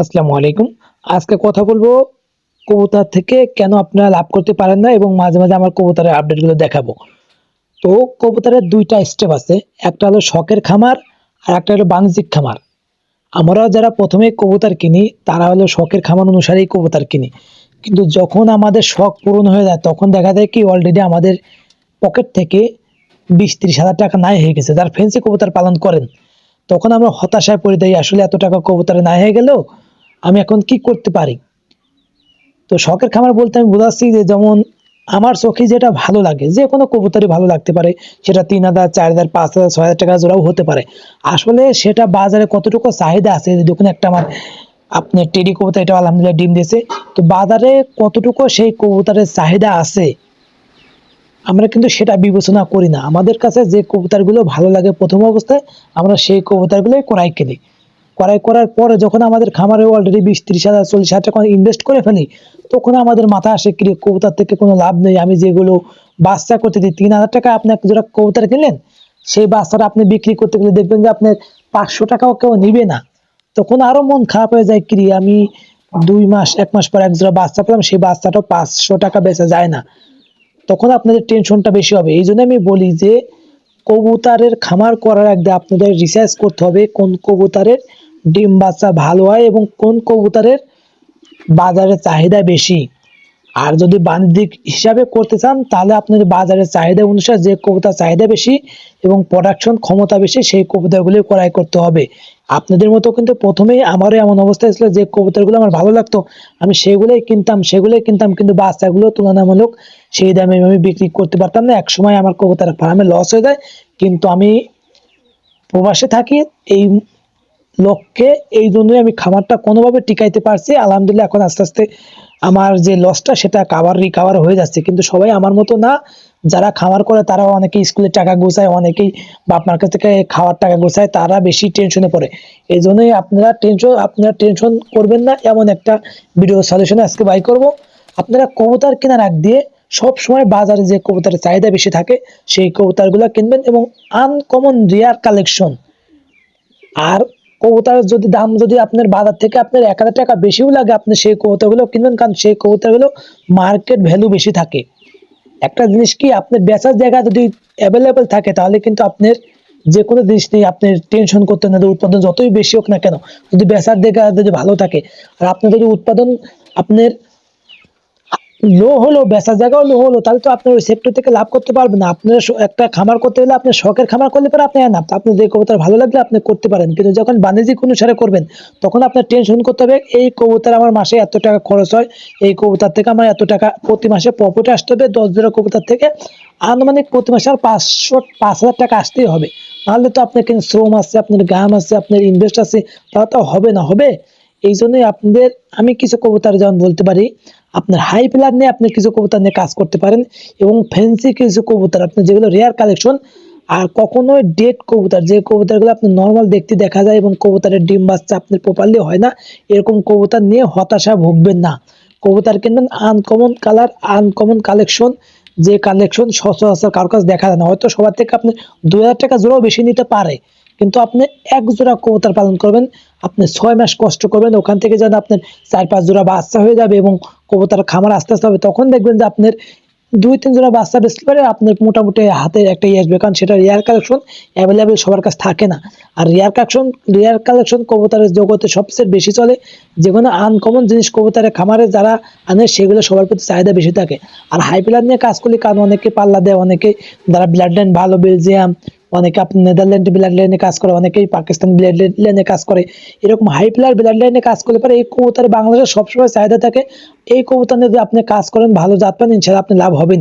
আসসালামু আলাইকুম। আজকে কথা বলবো কবুতর থেকে কেন আপনারা লাভ করতে পারেন না এবং মাঝে, মাঝে আমার কবুতরের আপডেট গুলো দেখাবো। তো কবুতরের ২ টা স্টেপ আছে। একটা হলো শখের খামার আর একটা হলো বাণিজ্যিক খামার। আমরা যারা ১ম এ কবুতর কিনি তারা হলো শখের খামার অনুসারেই কবুতর কিনি। কিন্তু যখন আমাদের শখ পূরণ হয়ে যায় তখন দেখা যায় কি অলরেডি আমাদের পকেট থেকে ২০-৩০ হাজার টাকা নাই হয়ে গেছে। যারা ফেন্সি কবুতর পালন করেন, তখন আমরা হতাশায় পড়ে যাই আসলে এত টাকা কবুতরে নাই হয়ে গেল। আমি এখন কি করতে পারি? তো শখের খামার বলতে আমি বোঝাচ্ছি যে যেমন আমার চোখে যেটা ভালো লাগে যে কোনো কবুতরই ভালো লাগতে পারে, সেটা ৩,০০০, ৪,০০০, ৫,০০০, ৬,০০০ টাকা জোড়াও হতে পারে। আসলে সেটা বাজারে কতটুকু চাহিদা আছে, দেখুন একটা আমার আপনার টেডি কবুতর, এটা আলহামদুলিল্লাহ ডিম দিয়েছে। তো বাজারে কতটুকু সেই কবুতরের চাহিদা আছে আমরা কিন্তু সেটা বিবেচনা করি না। আমাদের কাছে যে কবুতরগুলো ভালো লাগে প্রথম অবস্থায় আমরা সেই কবুতরগুলোই ক্রয় করি। ক্রয় করার পরে যখন আমাদের খামারে অলরেডি ২০-৩০ হাজার, ৪০,০০০ টাকা ইনভেস্ট করে ফেলি, তখন আমাদের মাথায় আসে কি কবুতর থেকে কোনো লাভ নেই। আমি যেগুলো বাচ্চা করতে দিই, ৩,০০০ টাকা আপনি এক জোড়া কবুতর কিনলেন, সেই বাচ্চাটা আপনি বিক্রি করতে গেলে দেখবেন যে আপনার ৫০০ টাকাও কেউ নিবে না। তখন আরো মন খারাপ হয়ে যায়, কি আমি ২ মাস ১ মাস পর এক জোড়া বাচ্চা পেলাম, সেই বাচ্চাটাও ৫০০ টাকা বেচা যায় না। তখন আপনাদের টেনশনটা বেশি হবে। এইজন্য আমি বলি যে কবুতরের খামার করার আগে আপনাদের রিসার্চ করতে হবে কোন কবুতরের ডিম বাচ্চা ভালো হয় এবং কোন কবুতরের বাজারে চাহিদা বেশি। আর যদি বাণিজ্যিক হিসাবে করতে চান তাহলে আপনাদের বাজারের চাহিদা অনুসারে যে কবুতর চাহিদা বেশি এবং প্রোডাকশন ক্ষমতা বেশি সেই কবুতরগুলি ক্রয় করতে হবে। আপনাদের মতো কিন্তু প্রথমেই আমারও এমন অবস্থা ছিল যে কবুতরগুলো আমার ভালো লাগতো, আমি সেগুলোই কিনতাম কিন্তু বাচ্চাগুলো তুলনামূলক সেই দামে আমি বিক্রি করতে পারতাম না। একসময় আমার কবুতর ফার্মে লস হয়ে যায়, কিন্তু আমি প্রবাসে থাকি এই লক্ষ্যে, এই জন্যই আমি খামারটা কোনোভাবে টিকাইতে পারছি। আলহামদুলিল্লাহ এখন আস্তে আস্তে আমার যে লসটা সেটা রিকাভার হয়ে যাচ্ছে। কিন্তু সবাই আমার মতো না, যারা খামার করে তারাও অনেকেই স্কুলের টাকা গোছায়, অনেকেই বাপ মার কাছ থেকে খাওয়ার টাকা গোছায়, তারা বেশি টেনশনে পড়ে। এই জন্যই আপনারা টেনশন করবেন না, এমন একটা ভিডিও সলিউশন আজকে বাই করব। আপনারা কবুতর কেনার আগ দিয়ে সব সময় বাজারে যে কবুতরের চাহিদা বেশি থাকে সেই কবুতরগুলো কিনবেন এবং আনকমন রেয়ার কালেকশন। আর কবুতরের যদি দাম যদি আপনার বাজার থেকে আপনার ১,০০০ টাকা বেশিও লাগে, আপনি সেই কবুতরগুলো কিনবেন, কারণ সেই কবুতরগুলো মার্কেট ভ্যালু বেশি থাকে। একটা জিনিস কি, আপনার বেচার জায়গা যদি অ্যাভেলেবেল থাকে তাহলে কিন্তু আপনার যে কোনো জিনিস নিয়ে আপনার টেনশন করতে না, উৎপাদন যতই বেশি হোক না কেন, যদি বেচার জায়গা যদি ভালো থাকে আর আপনার যদি উৎপাদন আপনার লো হলো, বেচার জায়গাও লো হলো, তাহলে তো আপনার ওই সেক্টর থেকে লাভ করতে পারবেন না। আপনার একটা খামার করতে হলে আপনার শখের খামার করলে পরে আপনি এনাফ, আপনি যে কবুতর ভালো লাগলে আপনি করতে পারেন। কিন্তু যখন বাণিজ্যিক অনুসারে করবেন তখন আপনার টেনশন করতে হবে, এই কবুতর আমার মাসে এত টাকা খরচ হয়, এই কবুতর থেকে আমার এত টাকা প্রতি মাসে প্রফিট আসতে হবে। ১০ জোড়া কবুতর থেকে আনুমানিক প্রতি মাসে আর ৫,০০০ টাকা আসতেই হবে। নাহলে তো আপনার কিন্তু শ্রম আছে, আপনার ঘাম আছে, আপনার ইনভেস্ট আছে, তাহলে তো হবে না, হবে। এই জন্যই আপনাদের আমি কিছু কবুতর যেমন বলতে পারি, আপনার হাই প্লার নিয়ে আপনি কিছু কবুতর নিয়ে কাজ করতে পারেন এবং ফ্যান্সি কিছু কবুতর আপনি যেগুলো রেয়ার কালেকশন। আর কখনোই ডেড কবুতর, যে কবুতরগুলো আপনার নর্মাল দেখতে দেখা যায় এবং কবুতরের ডিম বাচ্চা আপনার প্রপারলি হয় না, এরকম কবুতর নিয়ে হতাশা ভুগবেন না। কবুতর কিনবেন আনকমন কালার, আনকমন কালেকশন, যে কালেকশন সচরাচর কারো কাছে দেখা যায় না। হয়তো সবার থেকে আপনি ২,০০০ টাকা জোড়াও বেশি নিতে পারে, কিন্তু আপনি এক জোড়া কবুতর পালন করবেন, আপনি ৬ মাস কষ্ট করবেন, ওখান থেকে যেন আপনার ৪-৫ জোড়া বাচ্চা হয়ে যাবে এবং কবুতর খামার আস্তে আস্তে হবে, তখন দেখবেন যে আপনার ২-৩ জোড়া বাচ্চা বেচতে পারে আপনার মোটামুটি হাতে একটা ইয়ে আসবে, কারণ সেটা রেয়ার কালেকশন, অ্যাভেলেবেল সবার কাছে থাকে না। আর রেয়ার কালেকশন কবুতরের জগতে সবচেয়ে বেশি চলে। যেগুলো আনকমন জিনিস কবুতরের খামারে যারা আনে সেগুলো সবার প্রতি চাহিদা বেশি থাকে। আর হাই প্লার নিয়ে কাজ করলে, কারণ অনেকে পাল্লা দেয়, অনেকে যারা ব্লাড লাইন ভালো, বেলজিয়াম, অনেকে আপনি নেদারল্যান্ড ব্লাড লাইনে কাজ করে, অনেকেই পাকিস্তান ব্লাড লাইনে কাজ করে। এরকম হাই প্লার ব্লাড লাইনে কাজ করলে পরে এই কবুতর বাংলাদেশে সবসময় চাহিদা থাকে। এই কবুতর নিয়ে যদি আপনি কাজ করেন, ভালো জাত পান, ইনশাআল্লাহ আপনি লাভ হবেনই।